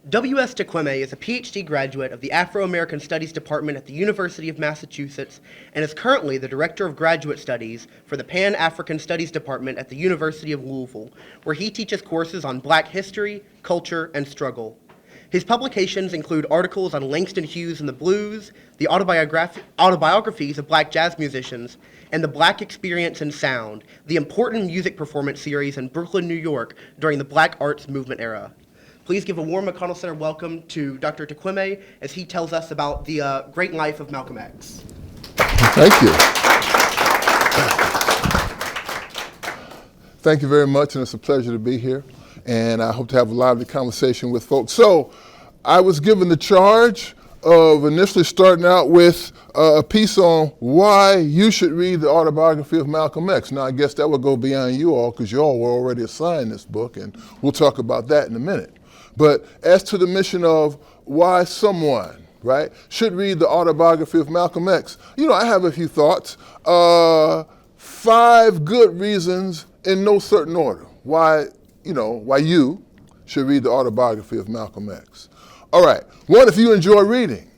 W.S. Tkweme is a PhD graduate of the Afro-American Studies Department at the University of Massachusetts and is currently the Director of Graduate Studies for the Pan-African Studies Department at the University of Louisville, where he teaches courses on Black history, culture, and struggle. His publications include articles on Langston Hughes and the Blues, the autobiographies of Black jazz musicians, and the Black Experience and Sound, the important music performance series in Brooklyn, New York during the Black Arts Movement era. Please give a warm McConnell Center welcome to Dr. Tkweme as he tells us about the great life of Malcolm X. Thank you. Thank you very much, and it's a pleasure to be here. And I hope to have a lively conversation with folks. So I was given the charge of initially starting out with a piece on why you should read the autobiography of Malcolm X. Now, I guess that would go beyond you all because you all were already assigned this book, and we'll talk about that in a minute. But as to the mission of why someone, right, should read the autobiography of Malcolm X, I have a few thoughts. 5 good reasons in no certain order why you should read the autobiography of Malcolm X. All right, 1, if you enjoy reading.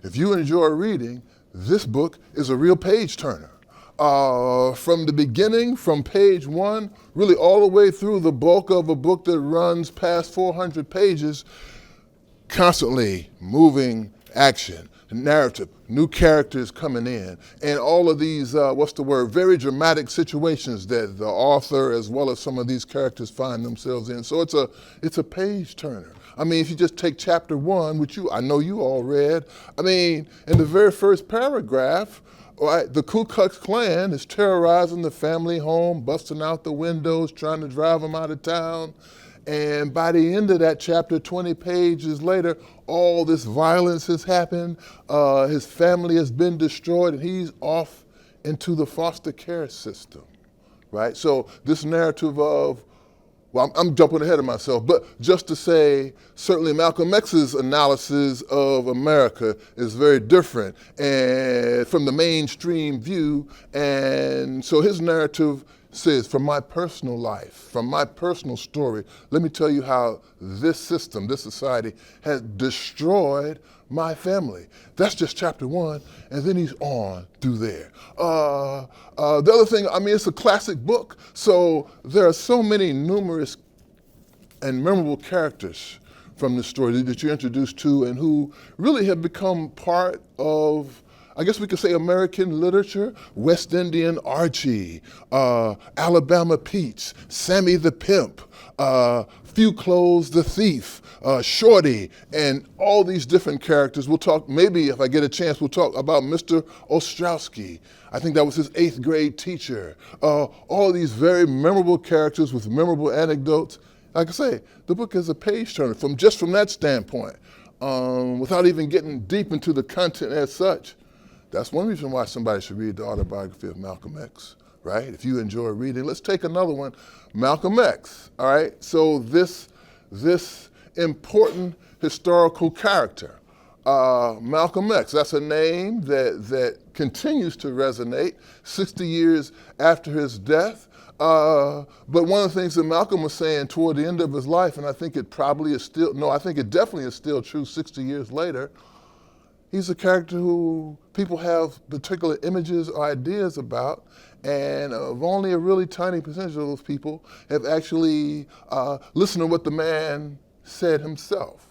If you enjoy reading, this book is a real page turner. From the beginning, from page 1, really all the way through the bulk of a book that runs past 400 pages, constantly moving action, narrative, new characters coming in, and all of these, very dramatic situations that the author as well as some of these characters find themselves in. So it's a page turner. I mean, if you just take chapter 1, which I know you all read, in the very first paragraph, right, the Ku Klux Klan is terrorizing the family home, busting out the windows, trying to drive them out of town. And by the end of that chapter, 20 pages later, all this violence has happened. His family has been destroyed, and he's off into the foster care system, right? So this narrative of, I'm jumping ahead of myself, but just to say, certainly Malcolm X's analysis of America is very different and from the mainstream view. And so his narrative says, from my personal life, from my personal story, let me tell you how this system, this society has destroyed my family. That's just chapter 1, and then he's on through there. The other thing, it's a classic book, so there are so many numerous and memorable characters from the story that you're introduced to and who really have become part of, I guess we could say, American literature. West Indian Archie, Alabama Pete's, Sammy the Pimp, Few Clothes the Thief, Shorty, and all these different characters. We'll talk, maybe if I get a chance, we'll talk about Mr. Ostrowski. I think that was his 8th grade teacher. All these very memorable characters with memorable anecdotes. Like I say, the book is a page turner from that standpoint, without even getting deep into the content as such. That's one reason why somebody should read the autobiography of Malcolm X, right? If you enjoy reading. Let's take another one, Malcolm X, all right? So this important historical character, Malcolm X, that's a name that continues to resonate 60 years after his death. But one of the things that Malcolm was saying toward the end of his life, and I think it definitely is still true 60 years later, he's a character who people have particular images or ideas about, and only a really tiny percentage of those people have actually listened to what the man said himself.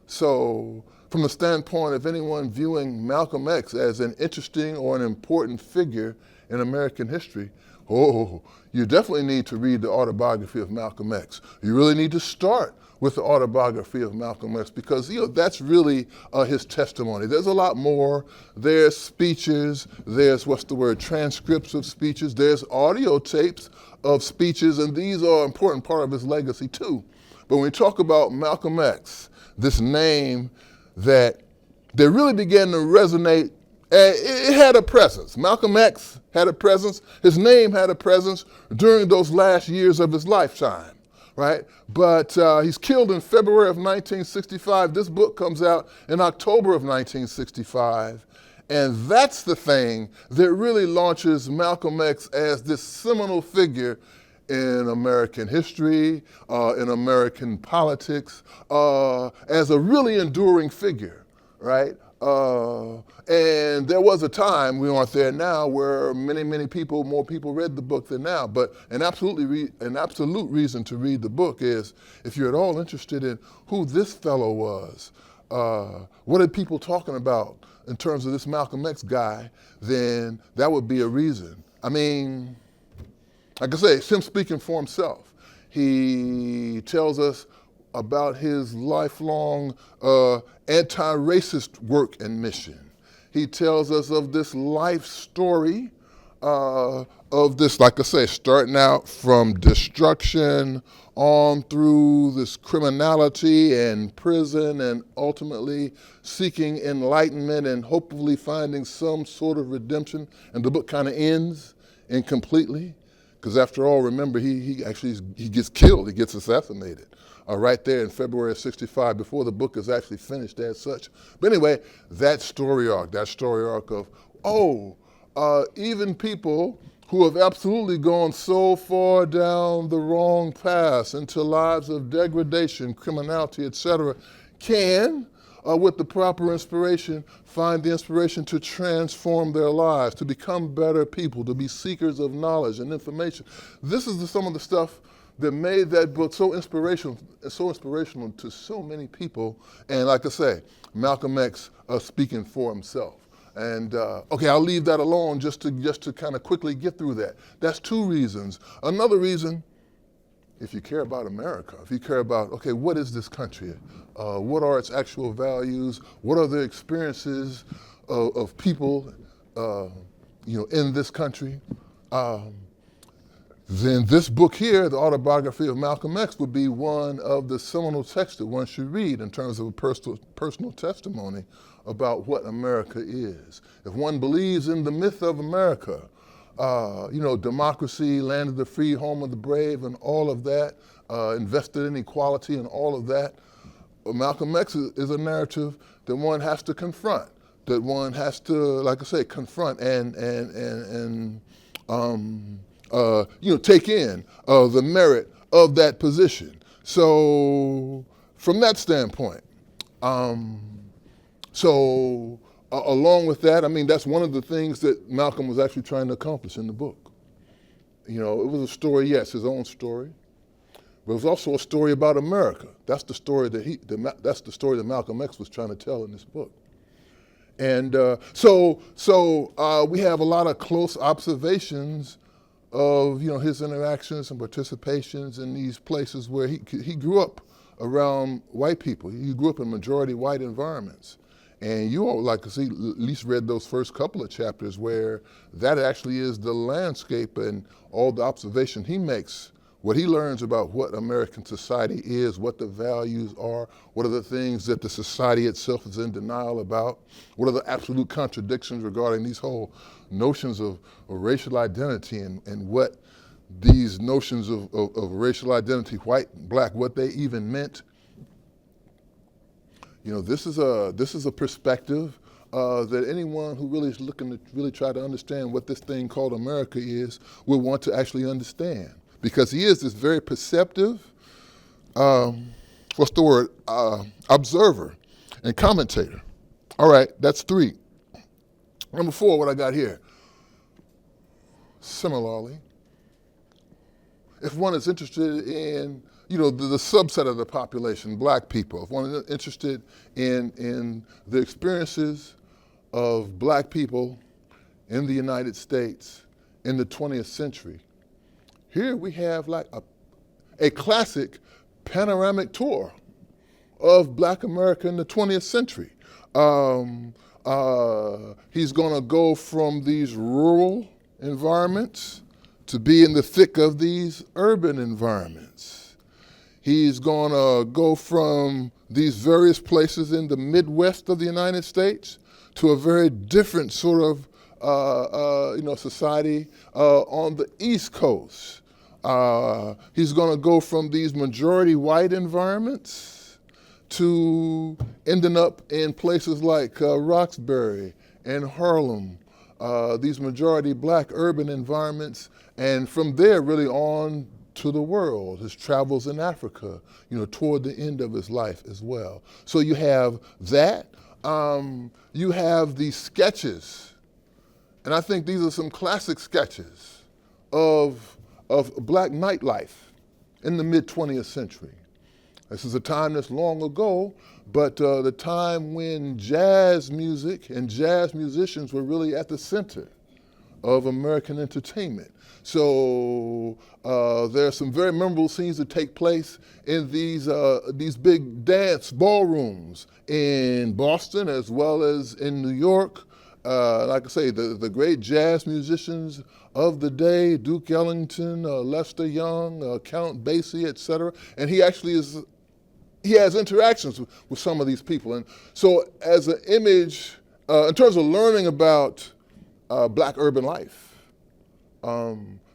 So from the standpoint of anyone viewing Malcolm X as an interesting or an important figure in American history, you definitely need to read the autobiography of Malcolm X. You really need to start with the autobiography of Malcolm X because that's really his testimony. There's a lot more. There's speeches, there's transcripts of speeches, there's audio tapes of speeches, and these are an important part of his legacy too. But when we talk about Malcolm X, this name that really began to resonate, it had a presence. Malcolm X had a presence. His name had a presence during those last years of his lifetime, right? But he's killed in February of 1965. This book comes out in October of 1965. And that's the thing that really launches Malcolm X as this seminal figure in American history, in American politics, as a really enduring figure, right? And there was a time, we aren't there now, where many people, more people read the book than now. But an absolute reason to read the book is if you're at all interested in who this fellow was, what are people talking about in terms of this Malcolm X guy, then that would be a reason. I mean, like I say, it's him speaking for himself. He tells us about his lifelong anti-racist work and mission. He tells us of this life story of this, like I say, starting out from destruction on through this criminality and prison and ultimately seeking enlightenment and hopefully finding some sort of redemption. And the book kind of ends incompletely because after all, remember, he gets killed, he gets assassinated. Right there in February of '65, before the book is actually finished as such. But anyway, that story arc of, even people who have absolutely gone so far down the wrong path into lives of degradation, criminality, etc., can, with the proper inspiration, find the inspiration to transform their lives, to become better people, to be seekers of knowledge and information. This is some of the stuff that made that book so inspirational to so many people. And like I say, Malcolm X speaking for himself. And okay, I'll leave that alone just to kind of quickly get through that. That's two reasons. Another reason, if you care about America, if you care about, okay, what is this country? What are its actual values? What are the experiences of people, in this country? Then this book here, the Autobiography of Malcolm X, would be one of the seminal texts that one should read in terms of a personal testimony about what America is. If one believes in the myth of America, democracy, land of the free, home of the brave, and all of that, invested in equality and all of that, Malcolm X is a narrative that one has to confront, that one has to, like I say, confront and take in the merit of that position. So from that standpoint, along with that, I mean, that's one of the things that Malcolm was actually trying to accomplish in the book. It was a story, yes, his own story, but it was also a story about America. That's the story that Malcolm X was trying to tell in this book. And so we have a lot of close observations of his interactions and participations in these places where he grew up around white people. He grew up in majority white environments. And you all like to see, at least read those first couple of chapters where that actually is the landscape and all the observation he makes, what he learns about what American society is, what the values are, what are the things that the society itself is in denial about, what are the absolute contradictions regarding these whole notions of racial identity and what these notions of racial identity, white and black, what they even meant. This is a perspective that anyone who really is looking to really try to understand what this thing called America is will want to actually understand. Because he is this very perceptive, observer and commentator. All right, that's 3. Number 4, what I got here. Similarly, if one is interested in, the subset of the population, black people, if one is interested in the experiences of black people in the United States in the 20th century, here we have like a classic panoramic tour of black America in the 20th century. He's gonna go from these rural environments to be in the thick of these urban environments. He's gonna go from these various places in the Midwest of the United States to a very different sort of society on the East Coast. He's gonna go from these majority white environments to ending up in places like Roxbury and Harlem, these majority black urban environments, and from there really on to the world, his travels in Africa, toward the end of his life as well. So you have that. You have these sketches, and I think these are some classic sketches of black nightlife in the mid-20th century. This is a time that's long ago, but the time when jazz music and jazz musicians were really at the center of American entertainment. So there are some very memorable scenes that take place in these big dance ballrooms in Boston as well as in New York. Like I say, the great jazz musicians of the day, Duke Ellington, Lester Young, Count Basie, etc. And he has interactions with some of these people. And so as an image, in terms of learning about black urban life,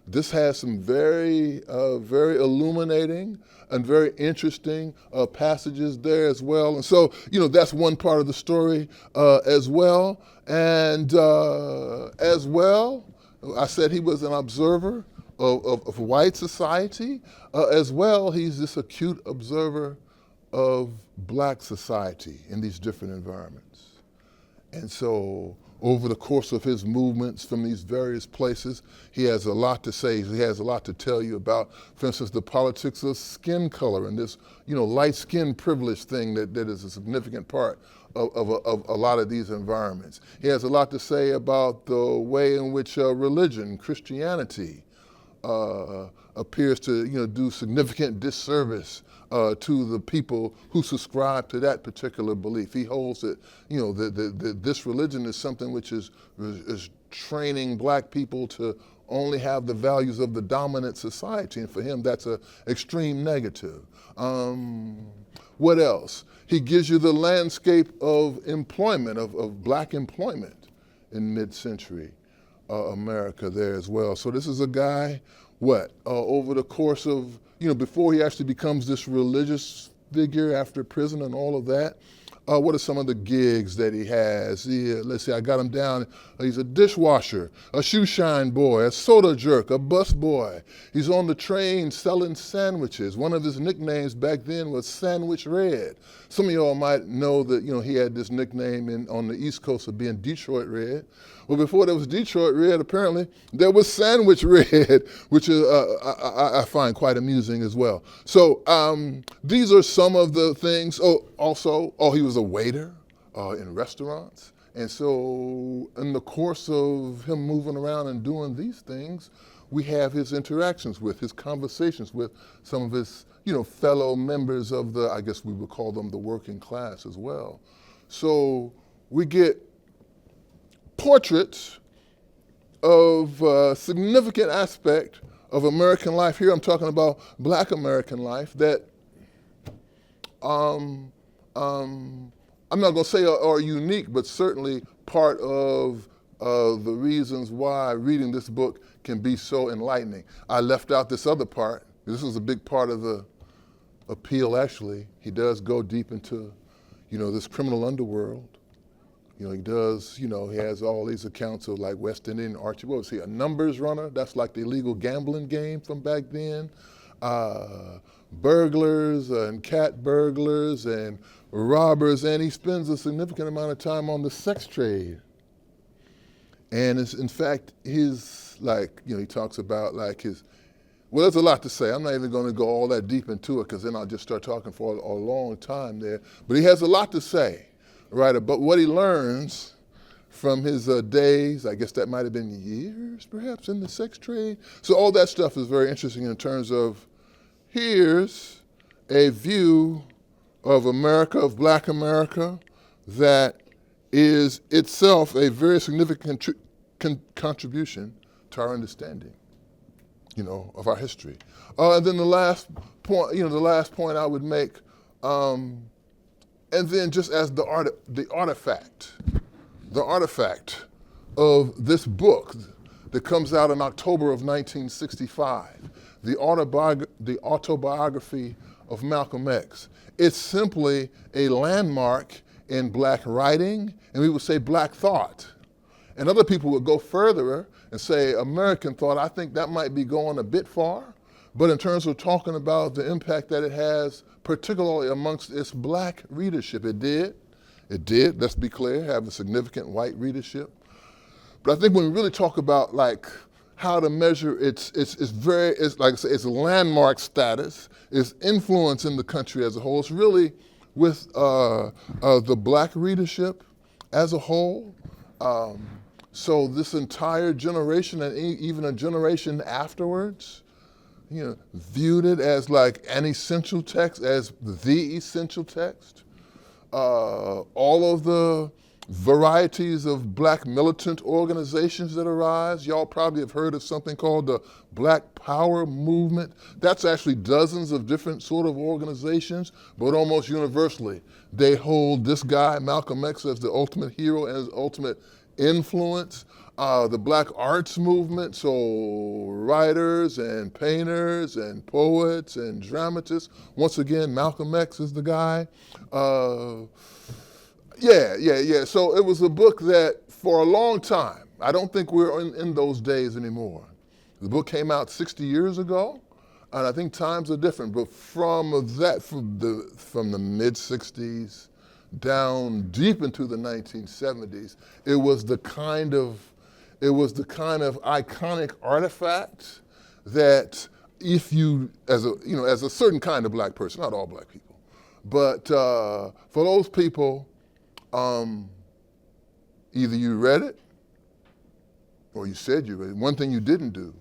this has some very illuminating and very interesting passages there as well. And so, that's one part of the story as well. And as well, I said he was an observer of white society. As well, he's this acute observer of black society in these different environments. And so over the course of his movements from these various places, he has a lot to say. He has a lot to tell you about, for instance, the politics of skin color and this, light skin privilege thing that is a significant part of a lot of these environments. He has a lot to say about the way in which religion, Christianity, appears to do significant disservice to the people who subscribe to that particular belief. He holds that this religion is something which is training black people to only have the values of the dominant society, and for him that's an extreme negative. What else? He gives you the landscape of employment, of black employment in mid-century America there as well. So this is a guy, over the course of, before he actually becomes this religious figure after prison and all of that, what are some of the gigs that he has? Let's see, I got him down. He's a dishwasher, a shoe shine boy, a soda jerk, a bus boy. He's on the train selling sandwiches. One of his nicknames back then was Sandwich Red. Some of y'all might know that he had this nickname on the East Coast of being Detroit Red. Well, before there was Detroit Red, apparently there was Sandwich Red, which is I find quite amusing as well. So these are some of the things. He was a waiter in restaurants. And so in the course of him moving around and doing these things, we have his interactions with, his conversations with some of his, fellow members of the, I guess we would call them the working class as well. So we get portraits of a significant aspect of American life. Here I'm talking about black American life that I'm not going to say are unique, but certainly part of the reasons why reading this book can be so enlightening. I left out this other part. This was a big part of the appeal, actually. He does go deep into, this criminal underworld. He does, he has all these accounts of like West Indian Archie, what was he, a numbers runner? That's like the illegal gambling game from back then. Burglars and cat burglars and robbers, and he spends a significant amount of time on the sex trade. And it's, in fact, his, he talks about well, there's a lot to say. I'm not even going to go all that deep into it because then I'll just start talking for a long time there. But he has a lot to say, right, about what he learns from his days. I guess that might have been years, perhaps, in the sex trade. So all that stuff is very interesting in terms of here's a view of America, of black America, that is itself a very significant contribution to our understanding, of our history. And then the last point I would make, and then just as the artifact of this book that comes out in October of 1965, the Autobiography of Malcolm X. It's simply a landmark in black writing, and we would say black thought. And other people would go further and say American thought. I think that might be going a bit far, but in terms of talking about the impact that it has, particularly amongst its black readership. It did, let's be clear, have a significant white readership. But I think when we really talk about like how to measure its like I say, its landmark status, its influence in the country as a whole, it's really with the black readership as a whole. So this entire generation and even a generation afterwards, viewed it as like an essential text, as the essential text. All of the varieties of black militant organizations that arise. Y'all probably have heard of something called the Black Power movement. That's actually dozens of different sort of organizations, but almost universally, they hold this guy, Malcolm X, as the ultimate hero and his ultimate influence. The black arts movement, so writers and painters and poets and dramatists. Once again, Malcolm X is the guy. So it was a book that for a long time, I don't think we're in those days anymore. The book came out 60 years ago, and I think times are different, but from the mid-60s down deep into the 1970s, it was the kind of iconic artifact that if you, as a certain kind of black person, not all black people, but for those people, either you read it or you said you read it. One thing you didn't do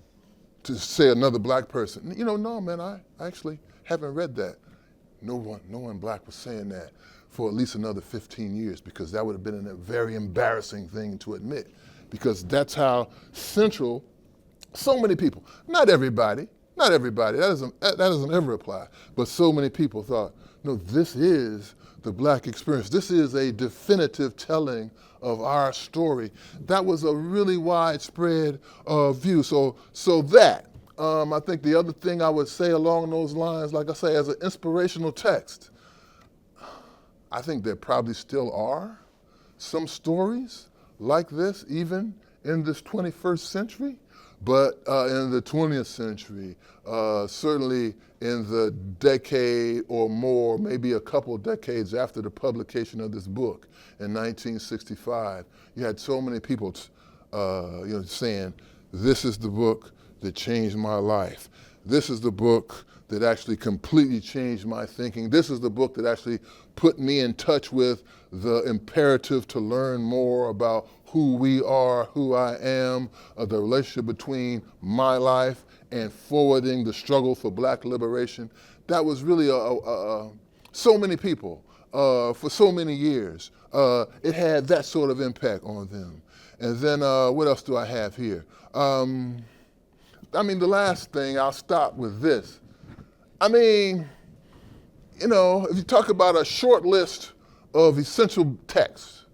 to say another black person, no, man, I actually haven't read that. No one black was saying that for at least another 15 years, because that would have been a very embarrassing thing to admit, because that's how central so many people, not everybody, that doesn't ever apply, but so many people thought, no, this is the black experience. This is a definitive telling of our story. That was a really widespread view. So that, I think the other thing I would say along those lines, like I say, as an inspirational text, I think there probably still are some stories like this, even in this 21st century, but in the 20th century, certainly in the decade or more, maybe a couple of decades after the publication of this book in 1965, you had so many people saying, this is the book that changed my life. This is the book that actually completely changed my thinking. This is the book that actually put me in touch with the imperative to learn more about who we are, who I am, the relationship between my life and forwarding the struggle for black liberation. That was really so many people for so many years. It had that sort of impact on them. And then what else do I have here? The last thing, I'll stop with this. If you talk about a short list of essential texts,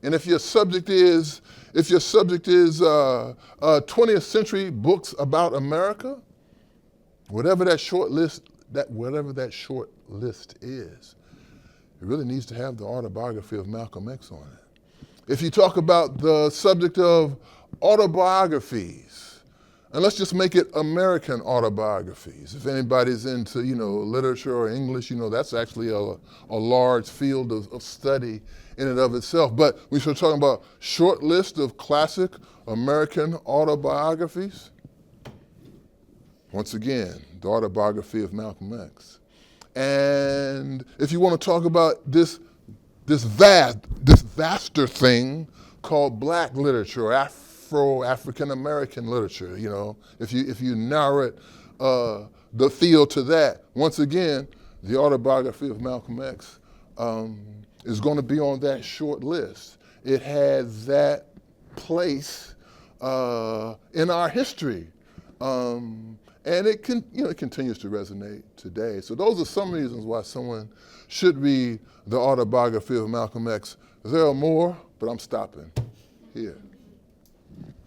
and if your subject is 20th century books about America, whatever that short list is, it really needs to have the Autobiography of Malcolm X on it. If you talk about the subject of autobiographies, and let's just make it American autobiographies. If anybody's into, literature or English, that's actually a large field of study in and of itself. But we start talking about short list of classic American autobiographies. Once again, the Autobiography of Malcolm X. And if you want to talk about this vaster thing called black literature, or African American literature, if you narrow it, the field to that, once again, the Autobiography of Malcolm X is going to be on that short list. It has that place in our history, and it continues to resonate today. So those are some reasons why someone should read the Autobiography of Malcolm X. There are more, but I'm stopping here.